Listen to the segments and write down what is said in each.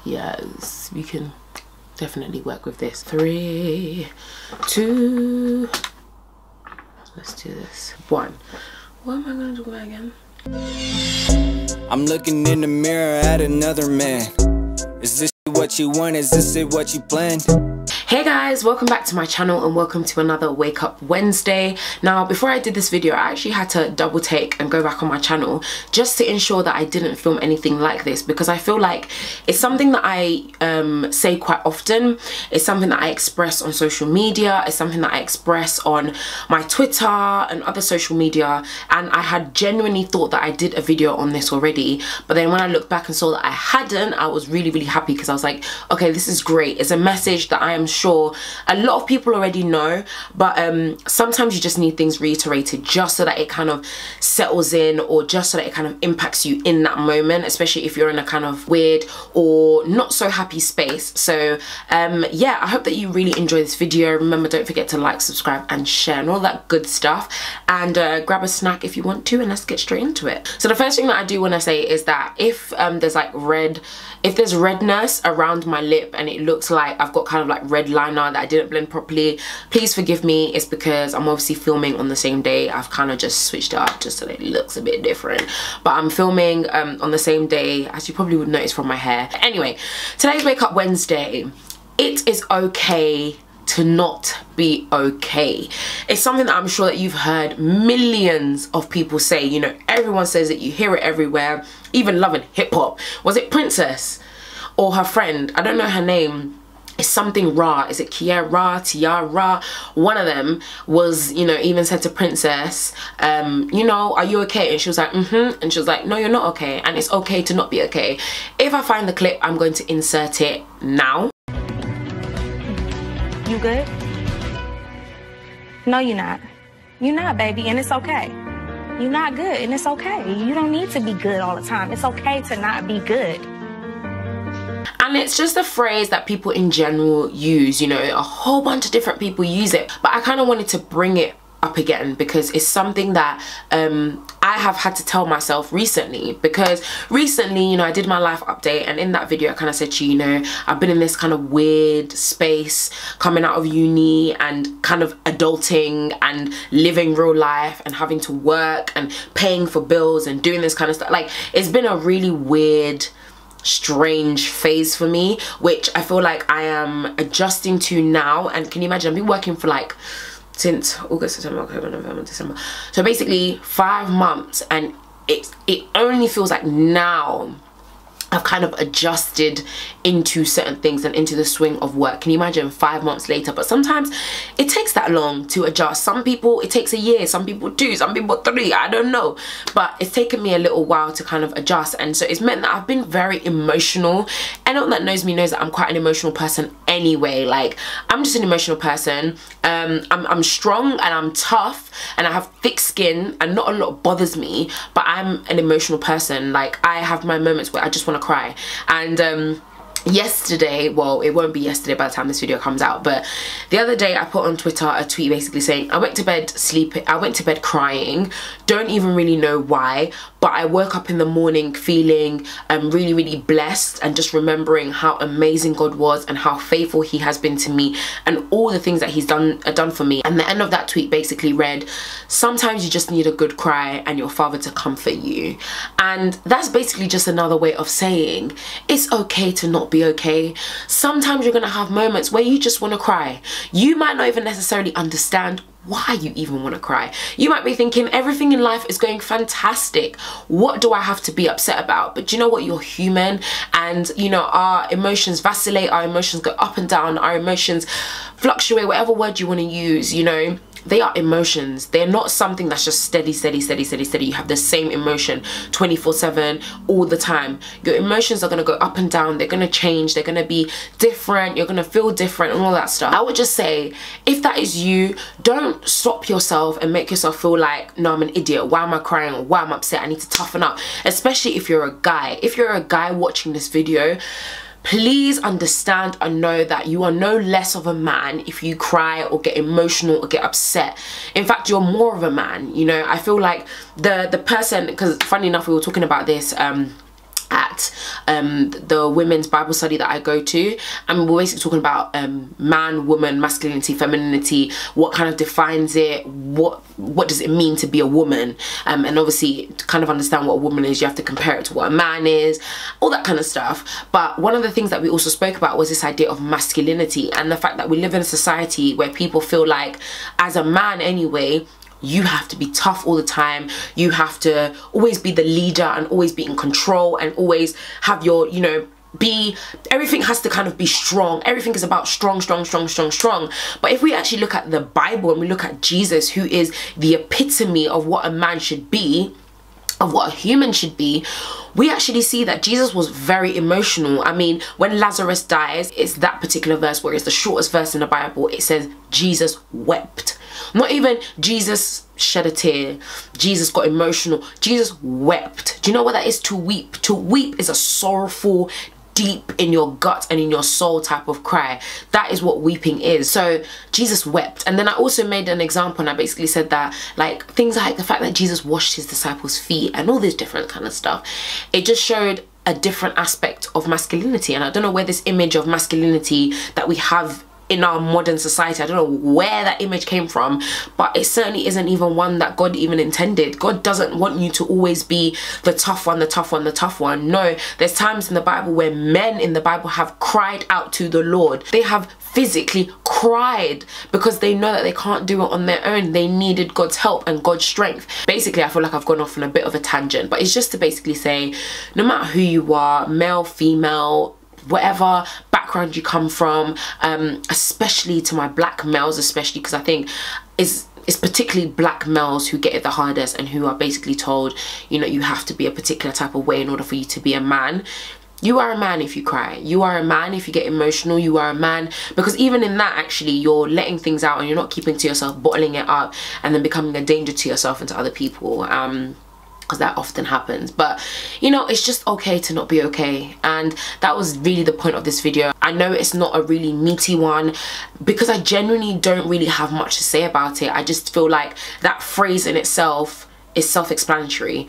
Yes, we can definitely work with this. 3, 2, let's do this. 1. What am I gonna do again? I'm looking in the mirror at another man. Is this what you want? Is this it what you planned? Hey guys, welcome back to my channel and welcome to another Wake Up Wednesday. Now, before I did this video, I actually had to double take and go back on my channel just to ensure that I didn't film anything like this, because I feel like it's something that I say quite often. It's something that I express on social media. It's something that I express on my Twitter and other social media, and I had genuinely thought that I did a video on this already, but then when I looked back and saw that I hadn't, I was really happy, because I was like, okay, this is great. It's a message that I am sure a lot of people already know, but sometimes you just need things reiterated just so that it kind of settles in, or just so that it kind of impacts you in that moment, especially if you're in a kind of weird or not so happy space. So yeah, I hope that you really enjoy this video. Remember, don't forget to like, subscribe and share and all that good stuff, and grab a snack if you want to, and let's get straight into it. So the first thing that I do want to say is that if there's like redness around my lip and it looks like I've got kind of like red liner that I didn't blend properly, please forgive me. It's because I'm obviously filming on the same day. I've kind of just switched it up just so that it looks a bit different, but I'm filming on the same day, as you probably would notice from my hair. Anyway, today's Wake Up Wednesday. It is okay to not be okay. It's something that I'm sure that you've heard millions of people say. You know, everyone says it, you hear it everywhere, even loving hip-hop. Was it Princess or her friend? I don't know her name. It's something Ra. Is it Kiara, Tiara? One of them was, you know, even said to Princess, you know, are you okay? And she was like, and she was like, no, you're not okay, and it's okay to not be okay. If I find the clip, I'm going to insert it now. You good? No, you're not. You're not, baby, and it's okay. You're not good, and it's okay. You don't need to be good all the time. It's okay to not be good. And it's just a phrase that people in general use, you know, a whole bunch of different people use it. But I kind of wanted to bring it up again because it's something that I have had to tell myself recently, because recently, you know, I did my life update, and in that video I kind of said to you, you know, I've been in this kind of weird space coming out of uni and kind of adulting and living real life and having to work and paying for bills and doing this kind of stuff. Like, it's been a really weird, strange phase for me, which I feel like I am adjusting to now. And can you imagine, I've been working for like since August, September, October, November, December, so basically 5 months, and it only feels like now I've kind of adjusted into certain things and into the swing of work. Can you imagine 5 months later? But sometimes it takes that long to adjust. Some people it takes a year, some people 2, some people 3, I don't know, but it's taken me a little while to kind of adjust. And so it's meant that I've been very emotional. Anyone that knows me knows that I'm quite an emotional person anyway. Like, I'm just an emotional person. I'm strong and I'm tough and I have thick skin and not a lot bothers me, but I'm an emotional person. Like, I have my moments where I just want to cry. And yesterday, well, it won't be yesterday by the time this video comes out, but the other day I put on Twitter a tweet basically saying I went to bed crying, don't even really know why, but I woke up in the morning feeling really blessed, and just remembering how amazing God was and how faithful he has been to me and all the things that he's done for me. And the end of that tweet basically read, sometimes you just need a good cry and your father to comfort you. And that's basically just another way of saying it's okay to not be okay. Sometimes you're gonna have moments where you just want to cry. You might not even necessarily understand why you even want to cry. You might be thinking everything in life is going fantastic, what do I have to be upset about? But you know what, you're human, and you know, our emotions vacillate, our emotions go up and down, our emotions fluctuate, whatever word you want to use. You know, they are emotions. They're not something that's just steady. You have the same emotion 24/7 all the time. Your emotions are going to go up and down. They're going to change. They're going to be different. You're going to feel different and all that stuff. I would just say, if that is you, don't stop yourself and make yourself feel like, no, I'm an idiot. Why am I crying? Or why am I upset? I need to toughen up. Especially if you're a guy. If you're a guy watching this video, please understand and know that you are no less of a man if you cry or get emotional or get upset. In fact, you're more of a man. You know, I feel like the person, because funny enough, we were talking about this at the women's Bible study that I go to, and we're basically talking about man, woman, masculinity, femininity, what kind of defines it, what does it mean to be a woman, and obviously to kind of understand what a woman is you have to compare it to what a man is, all that kind of stuff. But one of the things that we also spoke about was this idea of masculinity and the fact that we live in a society where people feel like, as a man anyway, you have to be tough all the time, you have to always be the leader and always be in control and always have your, you know, everything has to kind of be strong. Everything is about strong. But if we actually look at the Bible and we look at Jesus, who is the epitome of what a man should be, of what a human should be, we actually see that Jesus was very emotional. I mean, when Lazarus dies, it's that particular verse where it's the shortest verse in the Bible. It says Jesus wept. Not even Jesus shed a tear, Jesus got emotional, Jesus wept. Do you know what that is, to weep? To weep is a sorrowful, deep in your gut and in your soul type of cry. That is what weeping is. So Jesus wept. And then I also made an example, and I basically said that, like, things like the fact that Jesus washed his disciples' feet and all this different kind of stuff, it just showed a different aspect of masculinity. And I don't know where this image of masculinity that we have in our modern society, I don't know where that image came from, but it certainly isn't even one that God even intended. God doesn't want you to always be the tough one, the tough one, the tough one. No, there's times in the Bible where men in the Bible have cried out to the Lord. They have physically cried because they know that they can't do it on their own. They needed God's help and God's strength. Basically, I feel like I've gone off on a bit of a tangent, but it's just to basically say, no matter who you are, male, female, whatever background you come from, especially to my black males, especially because I think it's particularly black males who get it the hardest and who are basically told, you know, you have to be a particular type of way in order for you to be a man. You are a man if you cry. You are a man if you get emotional. You are a man, because even in that, actually, you're letting things out and you're not keeping to yourself, bottling it up and then becoming a danger to yourself and to other people. Because that often happens. But you know, it's just okay to not be okay, and that was really the point of this video. I know it's not a really meaty one because I genuinely don't really have much to say about it. I just feel like that phrase in itself is self-explanatory.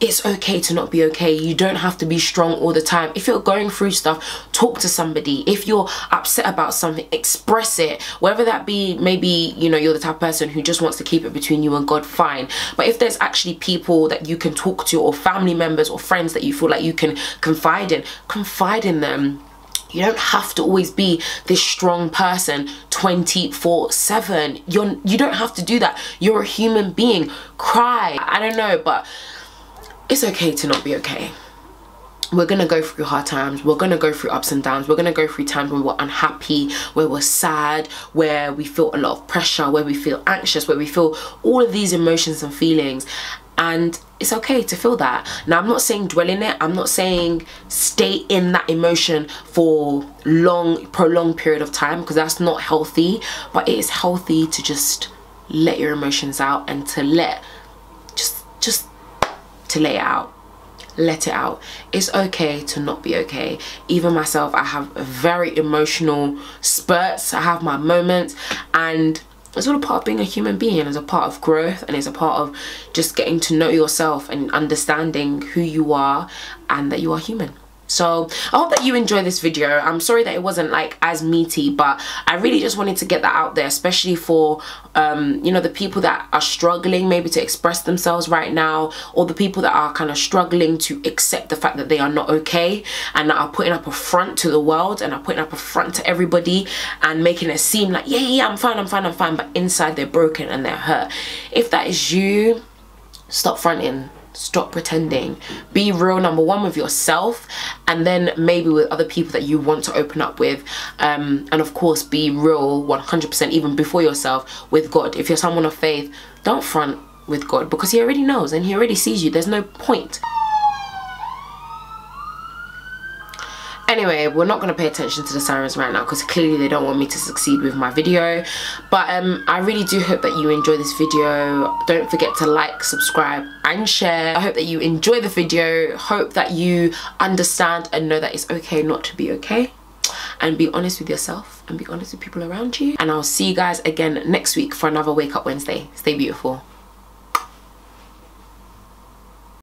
It's okay to not be okay. You don't have to be strong all the time. If you're going through stuff, talk to somebody. If you're upset about something, express it. Whether that be, maybe, you know, you're the type of person who just wants to keep it between you and God, fine. But if there's actually people that you can talk to, or family members or friends that you feel like you can confide in them. You don't have to always be this strong person 24/7. You don't have to do that. You're a human being. Cry. I don't know, but it's okay to not be okay. We're gonna go through hard times, we're gonna go through ups and downs, we're gonna go through times when we're unhappy, where we're sad, where we feel a lot of pressure, where we feel anxious, where we feel all of these emotions and feelings, and it's okay to feel that. Now, I'm not saying dwell in it, I'm not saying stay in that emotion for prolonged period of time, because that's not healthy, but it is healthy to just let your emotions out and to let to lay it out. Let it out. It's okay to not be okay. Even myself, I have very emotional spurts, I have my moments, and it's all a part of being a human being, and it's a part of growth, and it's a part of just getting to know yourself and understanding who you are and that you are human. So I hope that you enjoy this video. I'm sorry that it wasn't like as meaty, but I really just wanted to get that out there, especially for you know, the people that are struggling maybe to express themselves right now, or the people that are kind of struggling to accept the fact that they are not okay, and that are putting up a front to the world and are putting up a front to everybody and making it seem like, yeah, I'm fine, but inside they're broken and they're hurt. If that is you, stop fronting. Stop pretending. Be real, number one, with yourself, and then maybe with other people that you want to open up with, and of course be real 100% even before yourself with God. If you're someone of faith, don't front with God, because he already knows and he already sees you. There's no point. Anyway, we're not going to pay attention to the sirens right now because clearly they don't want me to succeed with my video. But I really do hope that you enjoy this video. Don't forget to like, subscribe and share. I hope that you enjoy the video. Hope that you understand and know that it's okay not to be okay. And be honest with yourself and be honest with people around you. And I'll see you guys again next week for another Wake Up Wednesday. Stay beautiful.